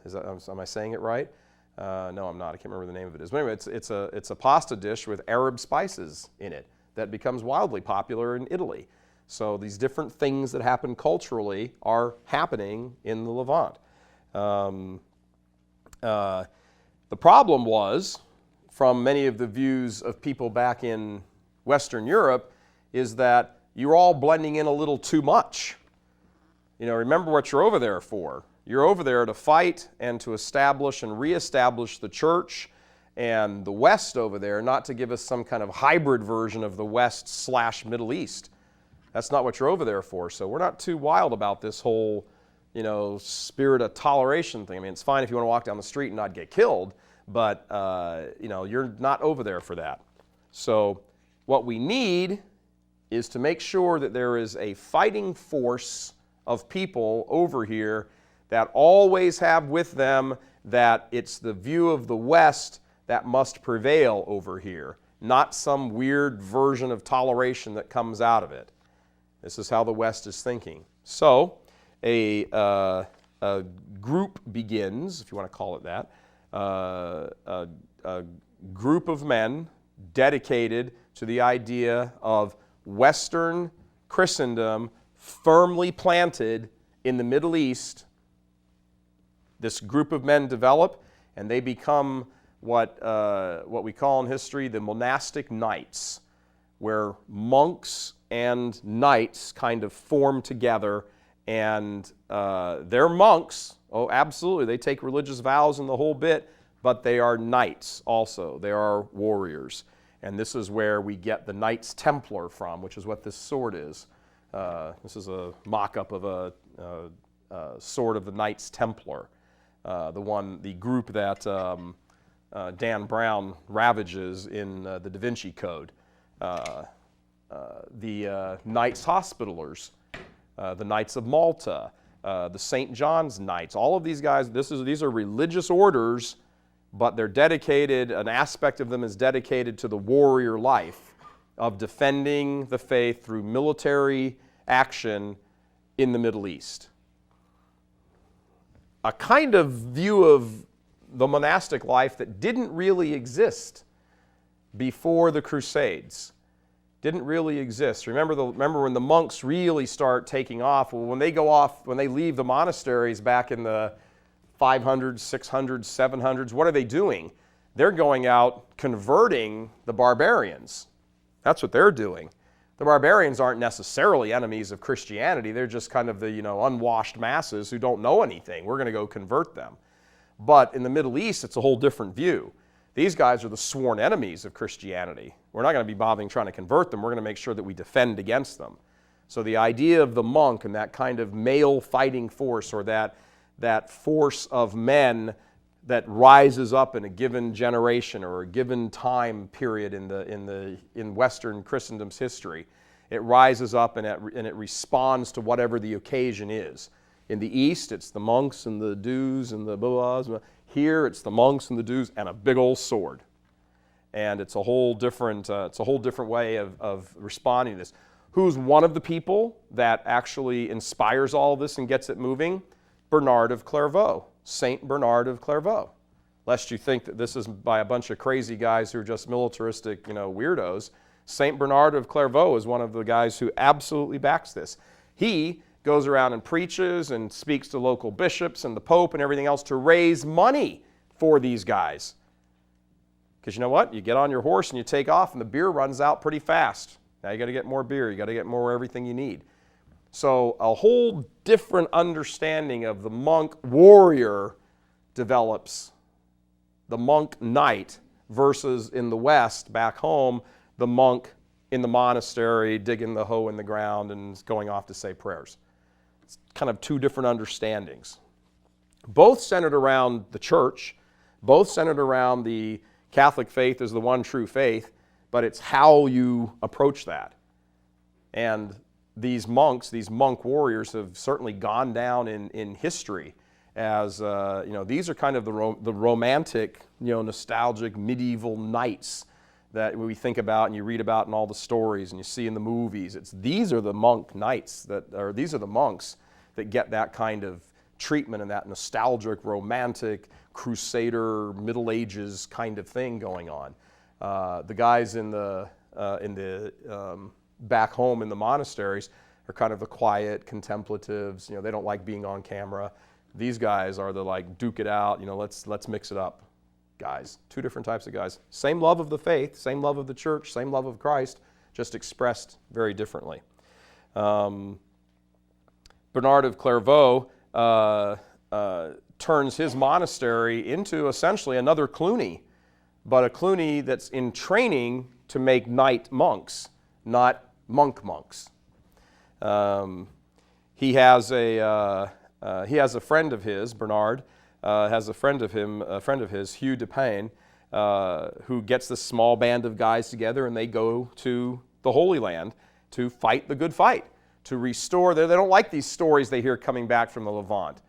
Am I saying it right? No, I'm not. I can't remember the name of it is. But anyway, it's a pasta dish with Arab spices in it that becomes wildly popular in Italy. So these different things that happen culturally are happening in the Levant. The problem was, from many of the views of people back in Western Europe, is that you're all blending in a little too much. Remember what you're over there for. You're over there to fight and to establish and reestablish the church and the West over there, not to give us some kind of hybrid version of the West/Middle East. That's not what you're over there for. So we're not too wild about this whole, spirit of toleration thing. I mean, it's fine if you want to walk down the street and not get killed, but, you're not over there for that. So what we need is to make sure that there is a fighting force of people over here that always have with them that it's the view of the West that must prevail over here, not some weird version of toleration that comes out of it. This is how the West is thinking. So a group begins, if you want to call it that, a group of men dedicated to the idea of Western Christendom firmly planted in the Middle East. This group of men develop, and they become what we call in history the monastic knights, where monks and knights kind of form together, and they're monks. Oh, absolutely, they take religious vows and the whole bit, but they are knights also. They are warriors. And this is where we get the Knights Templar from, which is what this sword is. This is a mock-up of a sword of the Knights Templar, the group that Dan Brown ravages in the Da Vinci Code. The Knights Hospitallers, the Knights of Malta, the St. John's Knights, all of these guys, these are religious orders, but they're dedicated, an aspect of them is dedicated to the warrior life of defending the faith through military action in the Middle East. A kind of view of the monastic life that didn't really exist before the Crusades. Didn't really exist. Remember when the monks really start taking off? Well, when they leave the monasteries back in the 500s, 600s, 700s, what are they doing? They're going out converting the barbarians. That's what they're doing. The barbarians aren't necessarily enemies of Christianity. They're just kind of the unwashed masses who don't know anything. We're going to go convert them. But in the Middle East, it's a whole different view. These guys are the sworn enemies of Christianity. We're not going to be bothering trying to convert them. We're going to make sure that we defend against them. So the idea of the monk and that kind of male fighting force, or that force of men that rises up in a given generation or a given time period in Western Christendom's history, it rises up and it responds to whatever the occasion is. In the East, it's the monks and the dues and the blah. Here, it's the monks and the dues and a big old sword. And it's a whole different way of responding to this. Who's one of the people that actually inspires all this and gets it moving? Bernard of Clairvaux, Saint Bernard of Clairvaux. Lest you think that this is by a bunch of crazy guys who are just militaristic, weirdos. Saint Bernard of Clairvaux is one of the guys who absolutely backs this. He goes around and preaches and speaks to local bishops and the Pope and everything else to raise money for these guys. Because you know what? You get on your horse and you take off and the beer runs out pretty fast. Now you got to get more beer. You got to get more everything you need. So a whole different understanding of the monk warrior develops. The monk knight versus in the West, back home, the monk in the monastery digging the hoe in the ground and going off to say prayers. It's kind of two different understandings. Both centered around the church, both centered around the Catholic faith as the one true faith, but it's how you approach that. And these monks, these monk warriors have certainly gone down in history as, these are kind of the romantic, nostalgic medieval knights that we think about and you read about in all the stories and you see in the movies. These are the monk knights these are the monks that get that kind of treatment and that nostalgic, romantic, crusader, Middle Ages kind of thing going on. The guys in the back home in the monasteries are kind of the quiet contemplatives. They don't like being on camera. These guys are the like duke it out. Let's mix it up, guys. Two different types of guys. Same love of the faith, same love of the church, same love of Christ, just expressed very differently. Bernard of Clairvaux turns his monastery into essentially another Cluny, but a Cluny that's in training to make knight monks, not monks. He has a friend of his, Bernard has a friend of his, Hugh de Payne, who gets this small band of guys together, and they go to the Holy Land to fight the good fight, to restore. They don't like these stories they hear coming back from the Levant.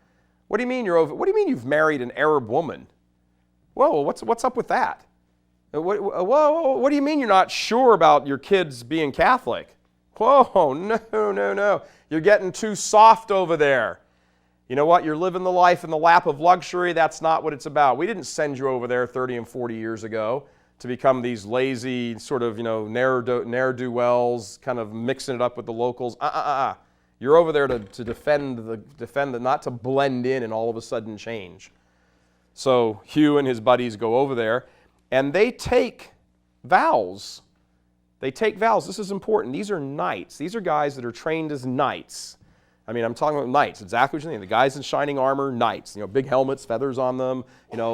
What do you mean what do you mean you've married an Arab woman? Whoa, what's up with that? What do you mean you're not sure about your kids being Catholic? Whoa, no. You're getting too soft over there. You know what? You're living the life in the lap of luxury. That's not what it's about. We didn't send you over there 30 and 40 years ago to become these lazy sort of, ne'er-do-wells, kind of mixing it up with the locals. You're over there to defend the, not to blend in and all of a sudden change. So Hugh and his buddies go over there, and they take vows. This is important. These are knights. These are guys that are trained as knights. I mean, I'm talking about knights, exactly what you're thinking. The guys in shining armor, knights. Big helmets, feathers on them,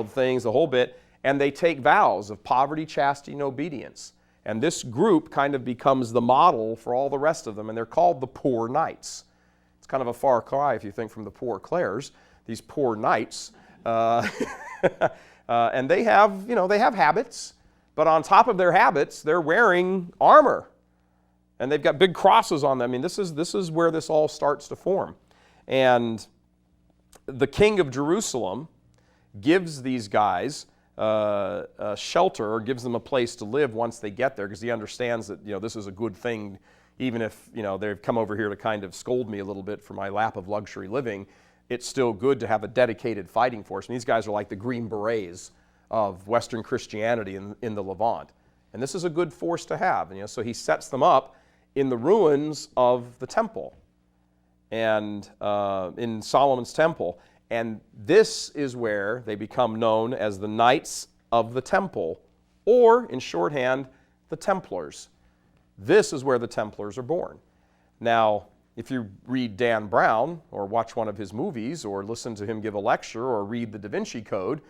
things, the whole bit. And they take vows of poverty, chastity, and obedience. And this group kind of becomes the model for all the rest of them, and they're called the Poor Knights. It's kind of a far cry if you think from the Poor Clares, these poor knights. And they have habits, but on top of their habits, they're wearing armor. And they've got big crosses on them. I mean, this is where this all starts to form. And the king of Jerusalem gives these guys a shelter, or gives them a place to live once they get there, because he understands that this is a good thing, even if they've come over here to kind of scold me a little bit for my lap of luxury living. It's still good to have a dedicated fighting force. And these guys are like the Green Berets of Western Christianity in the Levant. And this is a good force to have. So he sets them up in the ruins of the temple, and in Solomon's temple. And this is where they become known as the Knights of the Temple, or in shorthand, the Templars. This is where the Templars are born. Now, if you read Dan Brown, or watch one of his movies, or listen to him give a lecture, or read the Da Vinci Code,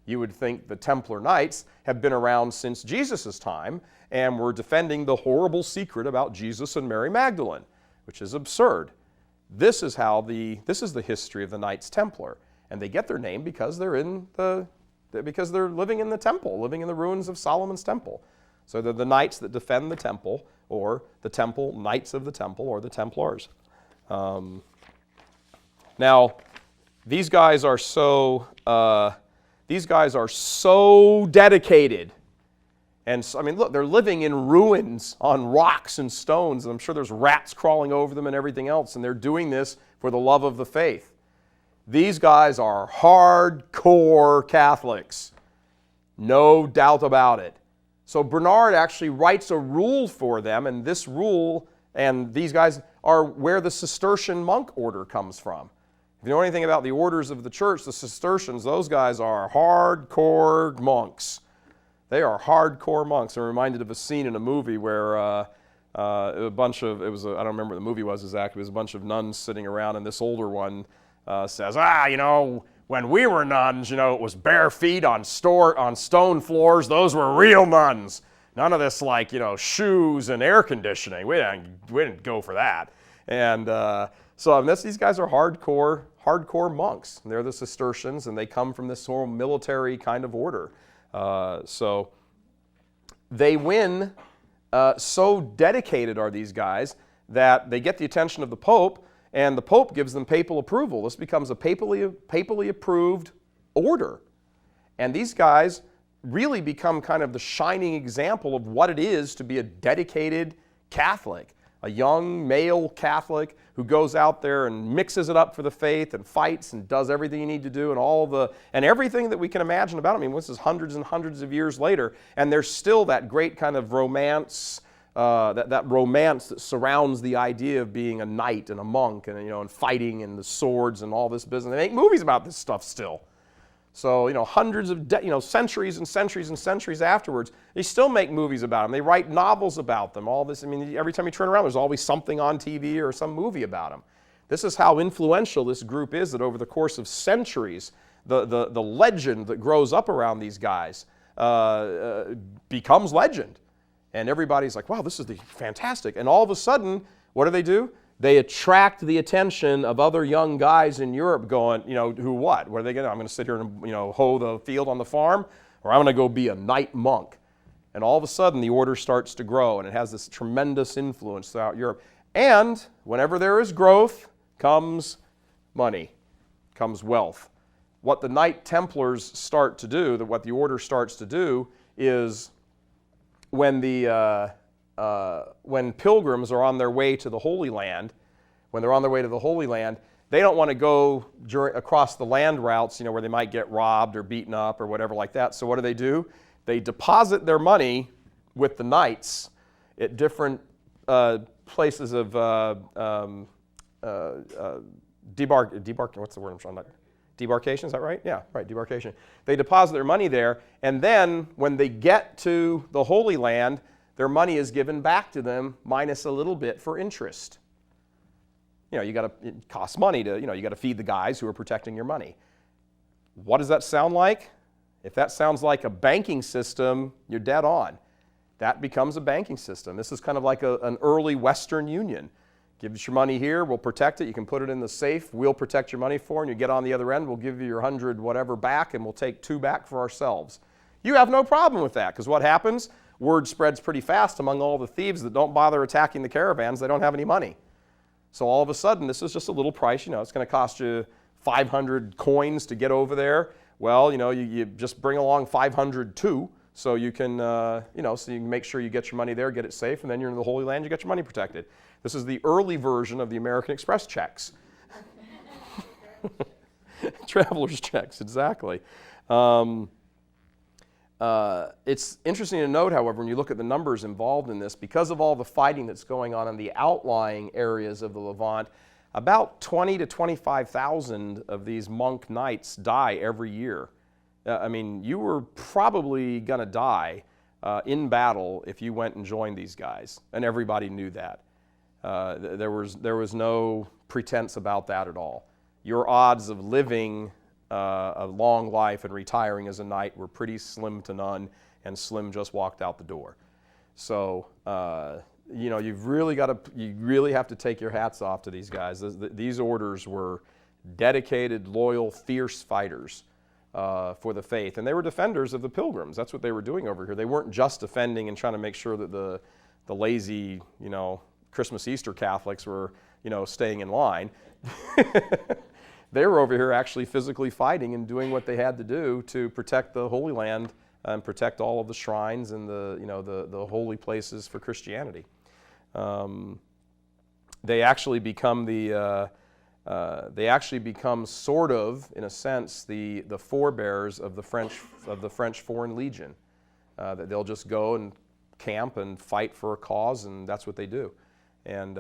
you would think the Templar Knights have been around since Jesus' time and were defending the horrible secret about Jesus and Mary Magdalene, which is absurd. This is the history of the Knights Templar, and they get their name because they're living in the temple, living in the ruins of Solomon's temple. So they're the knights that defend the temple, or the temple, Knights of the Temple, or the Templars. Now, these guys are so dedicated. And so, I mean, look, they're living in ruins on rocks and stones, and I'm sure there's rats crawling over them and everything else, and they're doing this for the love of the faith. These guys are hardcore Catholics. No doubt about it. So Bernard actually writes a rule for them, and this rule, and these guys are where the Cistercian monk order comes from. If you know anything about the orders of the church, the Cistercians, those guys are hardcore monks. They are hardcore monks. I'm reminded of a scene in a movie where I don't remember what the movie was exactly, it was a bunch of nuns sitting around, and this older one says, when we were nuns, it was bare feet on stone floors. Those were real nuns. None of this shoes and air conditioning. We didn't go for that. And these guys are hardcore monks. They're the Cistercians, and they come from this whole military kind of order. So they win. So dedicated are these guys that they get the attention of the Pope, and the Pope gives them papal approval. This becomes a papally approved order. And these guys really become kind of the shining example of what it is to be a dedicated Catholic. a young male Catholic who goes out there and mixes it up for the faith and fights and does everything you need to do and everything that we can imagine about him. I mean, this is hundreds and hundreds of years later, and there's still that great kind of romance, that romance that surrounds the idea of being a knight and a monk and, and fighting and the swords and all this business. They make movies about this stuff still. So, hundreds of, centuries and centuries and centuries afterwards, they still make movies about them. They write novels about them. All this, I mean, every time you turn around, there's always something on TV or some movie about them. This is how influential this group is, that over the course of centuries, the legend that grows up around these guys becomes legend. And everybody's like, wow, this is fantastic. And all of a sudden, what do? They attract the attention of other young guys in Europe going, who what? What are they going to do? I'm going to sit here and, hoe the field on the farm, or I'm going to go be a knight monk. And all of a sudden, the order starts to grow, and it has this tremendous influence throughout Europe. And whenever there is growth, comes money, comes wealth. What the Knight Templars start to do, what the order starts to do, is when pilgrims are on their way to the Holy Land, they don't want to go across the land routes, where they might get robbed or beaten up or whatever like that. So what do? They deposit their money with the knights at different places of debarkation, is that right? Yeah, right, debarkation. They deposit their money there, and then when they get to the Holy Land, their money is given back to them minus a little bit for interest. It costs money to, you got to feed the guys who are protecting your money. What does that sound like? If that sounds like a banking system, you're dead on. That becomes a banking system. This is kind of like an early Western Union. Give us your money here, we'll protect it, you can put it in the safe, we'll protect your money for it, and you get on the other end, we'll give you your 100 whatever back, and we'll take 2 back for ourselves. You have no problem with that, because what happens? Word spreads pretty fast among all the thieves that don't bother attacking the caravans. They don't have any money. So all of a sudden, this is just a little price. It's going to cost you 500 coins to get over there. Well, you just bring along 500 too, so you can, so you can make sure you get your money there, get it safe, and then you're in the Holy Land, you get your money protected. This is the early version of the American Express checks. Traveler's checks, exactly. It's interesting to note, however, when you look at the numbers involved in this, because of all the fighting that's going on in the outlying areas of the Levant, about 20 to 25,000 of these monk knights die every year. You were probably going to die in battle if you went and joined these guys, and everybody knew that. There was no pretense about that at all. Your odds of living a long life and retiring as a knight were pretty slim to none, and Slim just walked out the door. So you really have to take your hats off to these guys. These orders were dedicated, loyal, fierce fighters for the faith, and they were defenders of the pilgrims. That's what they were doing over here. They weren't just defending and trying to make sure that the lazy, Christmas Easter Catholics were, staying in line. They were over here actually physically fighting and doing what they had to do to protect the Holy Land and protect all of the shrines and the holy places for Christianity. They actually become sort of, in a sense, the forebears of the French Foreign Legion. That they'll just go and camp and fight for a cause, and that's what they do. And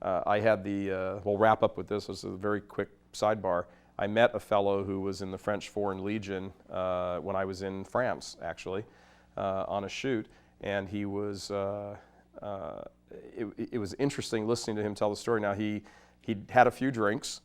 I had we'll wrap up with this. This is a very quick sidebar. I met a fellow who was in the French Foreign Legion when I was in France, actually, on a shoot, and he was. It was interesting listening to him tell the story. Now he had a few drinks.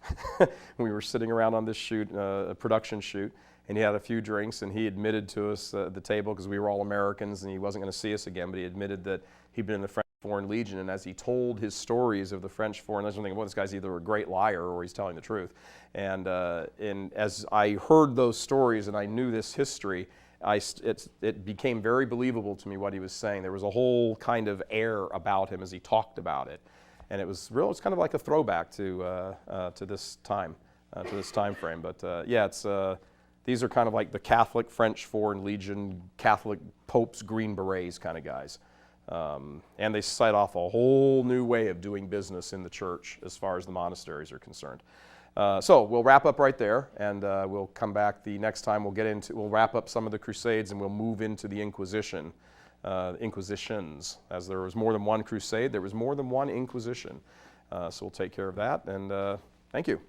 We were sitting around on this shoot, a production shoot, and he had a few drinks, and he admitted to us at the table, because we were all Americans, and he wasn't going to see us again, but he admitted that he'd been in the French Foreign Legion, and as he told his stories of the French Foreign Legion, I'm thinking, well, this guy's either a great liar or he's telling the truth. And as I heard those stories and I knew this history, it became very believable to me what he was saying. There was a whole kind of air about him as he talked about it, and it was real. It's kind of like a throwback to this time, to this time frame. But these are kind of like the Catholic French Foreign Legion, Catholic Pope's Green Berets kind of guys. And they cite off a whole new way of doing business in the church as far as the monasteries are concerned. So we'll wrap up right there, and we'll come back the next time. We'll wrap up some of the Crusades, and we'll move into the Inquisition, Inquisitions. As there was more than one crusade, there was more than one Inquisition. So we'll take care of that, and thank you.